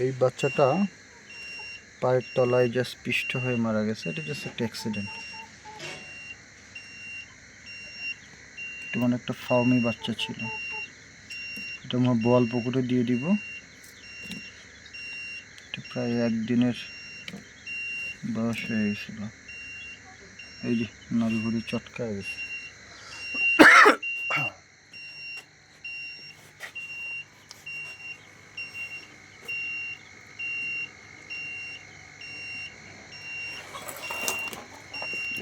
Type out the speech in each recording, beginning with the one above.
এই বাচ্চাটা পায়ের তলায় জাস্ট পিষ্ট হয়ে মারা গেছে। এটা জাস্ট একটা অ্যাক্সিডেন্ট। এটা মানে একটা ফার্মি বাচ্চা ছিল। এটা আমরা বোয়াল পুকুরে দিয়ে দিব। এটা প্রায় একদিনের বয়স হয়ে গেছিল। এই যে নাড়িভুড়ি চটকায় গেছে।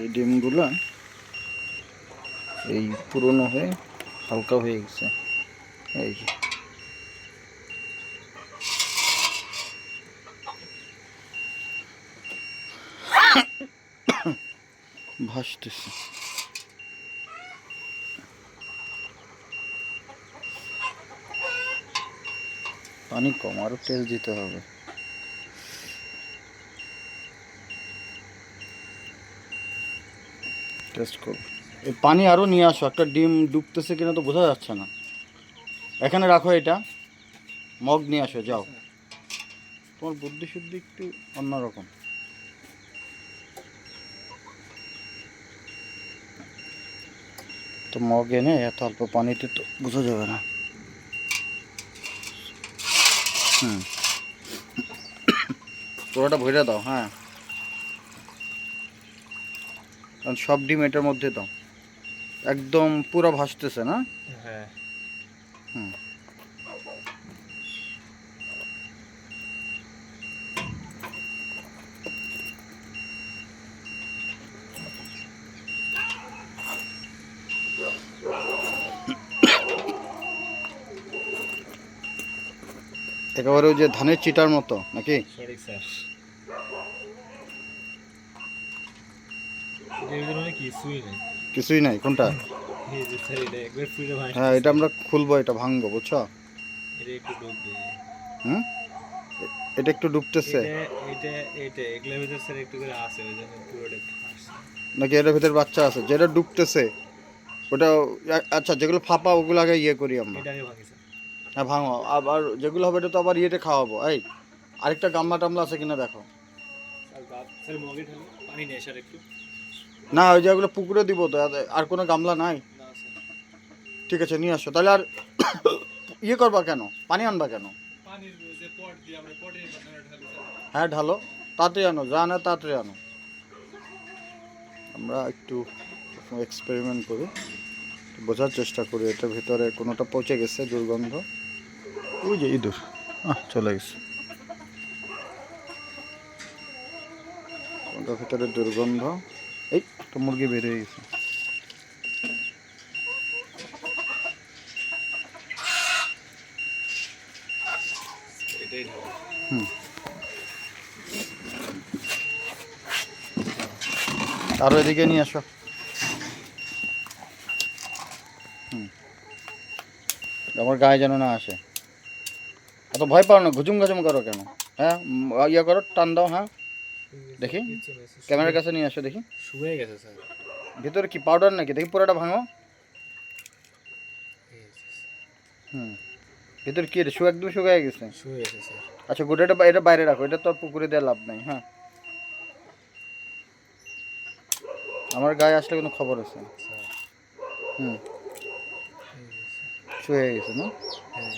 এই ডিমগুলো এই পুরনো হয়ে হালকা হয়ে গেছে। এই যে ভাসতেছে। পানি কম, আরো তেল দিতে হবে। টেস্ট করব। এই পানি আরো নিয়ে আসো। একটা ডিম ডুবতেছে কিনা তো বোঝা যাচ্ছে না। এখানে রাখো, এটা মগ নিয়ে আসো, যাও। তোমার বুদ্ধি শুদ্ধি একটু অন্যরকম। তো মগ এনে এত অল্প পানিতে তো বোঝা যাবে না। পুরোটা ভরে দাও। হ্যাঁ, কারণ সব ডিম এটার মধ্যে দাও। একদম পুরো ভাসতেছে না? হ্যাঁ। হুম। একেবারে ওই যে ধানের চিটার মতো নাকি? সঠিক স্যার। এটার ভিতরে মানে কিছুই নেই। কিছুই নাই। কোনটা? এই যে স্যার, এটা একবার ফুলে ভাসতেছে। হ্যাঁ, এটা আমরা খুলবো, এটা ভাঙবো, বুঝছো? এটা একটু ডুববে। হুম, এটা একটু ডুবতেছে এটা এটা এটা এগুলোর ভিতরে স্যার একটু করে আছে, ওই জন্য পুরোটা একটু ফাঁসছে। নাকি এটার ভিতরে বাচ্চা আছে? যেটা ডুবতেছে ওটা। আচ্ছা, যেগুলো ফাঁপা ওগুলো আগে ইয়ে করি আমরা। এটাকে ভাঙি স্যার। হ্যাঁ, ভাঙো। আবার যেগুলো হবে এটা তো আবার ইয়েতে খাওয়াবো। এই আরেকটা গামলা টামলা আছে কিনা দেখো। স্যার স্যার মগে ঢালো পানি নেই স্যার একটু। না, ওই যেগুলো পুকুরে দিব তো। আর কোনো গামলা নাই? না স্যার। ঠিক আছে, নিয়ে আসো তাহলে। আর ইয়ে করবা কেন? পানি আনবা কেন? পানির যে পট দিয়ে আমরা পটে ঢালি স্যার। হ্যাঁ, ঢালো। তাড়াতাড়ি আনো, যা না তাড়াতাড়ি আনো। আমরা একটু এক্সপেরিমেন্ট করি, বোঝার চেষ্টা করি। এটার ভিতরে কোনোটা পচে গেছে, দুর্গন্ধ। ওই যে ইঁদুর চলে গেছে। কোনটার ভিতরে দুর্গন্ধ। এই একটা মুরগি বের হয়ে গেছে। এটাই ঢালো। হুম, আরো এদিকে নিয়ে আসো। আমার গায়ে যেন না আসে। এত ভয় পাও না, ঘুচুম ঘাচুম করো কেন? হ্যাঁ, ইয়ে করো, টান দাও। হ্যাঁ, দেখি ক্যামেরার কাছে নিয়ে আসো দেখি। শুকিয়ে গেছে স্যার। ভিতরে কি পাউডার নাকি? দেখি পুরোটা ভাঙো। হুম, ভিতরে কি রে? একদম শুকিয়ে গেছে। শুকিয়ে গেছে স্যার। আচ্ছা, গোটাটা এটা বাইরে রাখো। এটা তো আর পুকুরে দেওয়া লাভ নাই। হ্যাঁ, আমার গায়ে আসলে কোনো খবর আছে। স্যার হুম, এই যে স্যার। শুয়ে গেছে না? হ্যাঁ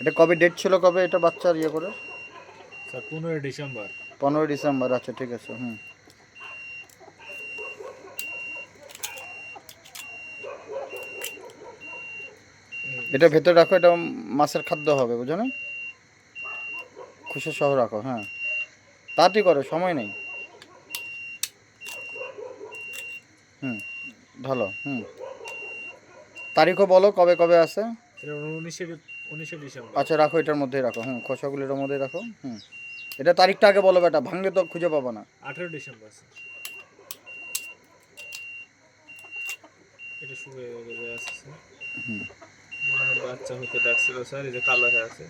এটা কবে ডেট ছিল, কবে এটা বাচ্চার ইয়ে করে? Sir 15 December. 15 ডিসেম্বর। আচ্ছা, ঠিক আছে। হুম, এটা ভেতরে রাখো। এটা মাছের খাদ্য হবে, বুঝো না? খুশি সহ রাখো। হ্যাঁ, তাড়াতাড়ি করো, সময় নেই। হুম, ভালো। হুম, তারিখও বলো কবে কবে আছে। 19 ডিসেম্বর। আচ্ছা, রাখো, এটার মধ্যেই রাখো। হুম, খোসাগুলো এটার মধ্যেই রাখো। হুম, এটা তারিখটা আগে বলো বেটা, ভাঙলে তো খুঁজে পাবো না। 18 ডিসেম্বর স্যার। এটা শুকিয়ে আছে স্যার। হুম, মনে হয় বাচ্চা হতে ডাকছিল স্যার, এই যে কালো হয়ে আছে।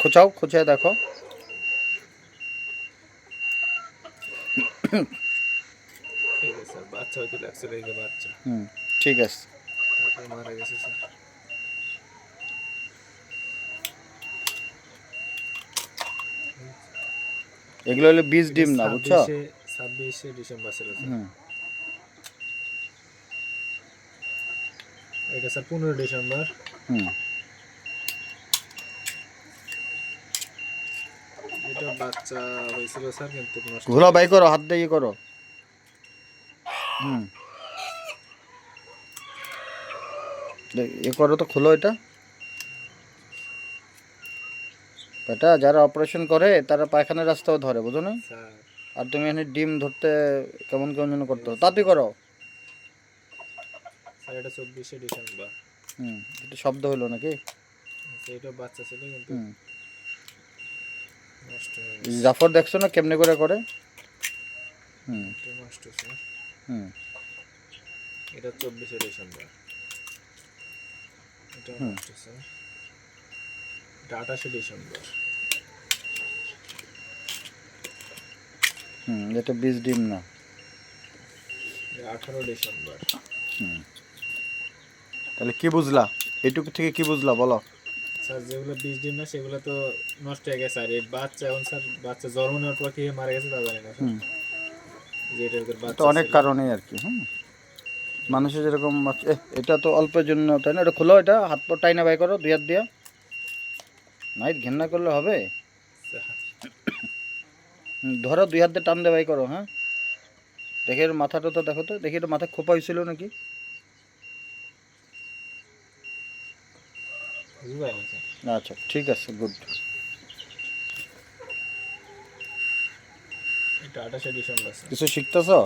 খোঁচাও, খোঁচায় দেখো। এই যে স্যার বাচ্চা হতে ডাকছিল, এই যে বাচ্চা। হুম, ঠিক আছে। তারপর মারা গেছে স্যার। এগুলো হলো বীজ ডিম না, বুঝছো? 26শে ডিসেম্বর ছিল স্যার। হুম এটা স্যার 15 ডিসেম্বর। হুম। এটা বাচ্চা হয়েছিল স্যার, কিন্তু নষ্ট ঘোলা বাই করো, হাত দিয়ে ইয়ে করো। হুম এ করো তো, খোলো এটা। এটা যারা অপারেশন করে তারা পায়খানার রাস্তাও ধরে, বুঝো না? স্যার। আর তুমি এখানে ডিম ধরতে কেমন কেমন যেন করতে হবে, তাড়াতাড়ি করো। স্যার এটা 24শে ডিসেম্বর। হুম একটু শব্দ হলো নাকি? এটা বাচ্চা ছিল কিন্তু হুম নষ্ট হয়ে গেছে। জাফর দেখছো না কেমনে করে করে? হুম এটা নষ্ট স্যার। হুম এটা 24শে ডিসেম্বর। এটা হুম। নষ্ট স্যার। এটা 28শে ডিসেম্বর। এটা বীজ ডিম না। এটা 18 ডিসেম্বর। হুম তাহলে কি বুঝলা এইটুকু থেকে, কি বুঝলা বলো? স্যার যেগুলো 20 দিন না সেগুলো তো নষ্ট হয়ে গেছে, আর এই বাচ্চা এখন স্যার বাচ্চা জন্ম নেওয়ার পর কি মারা গেছে তা জানি না স্যার। হুম যে এটা ওদের এটা বাচ্চা অনেক ছিল। কারণেই আর কি। হুম মানুষের যেরকম এটা তো অল্পের জন্য, তাই না? এটা খোলো, এটা হাত পা টাইনা বাই করো দুই হাত দিয়া। নাইট ঘেন্না করলে হবে? স্যার, ধরো দুই হাত দিয়ে টান দিয়ে বাই করো। হ্যাঁ দেখে এর মাথাটা তো দেখো তো, দেখি এটা মাথায় খোপা হয়েছিল নাকি? বুঝতে পারলেন স্যার? আচ্ছা ঠিক আছে, গুড। এটা 28শে ডিসেম্বর স্যার। কিছু শিখতেছো?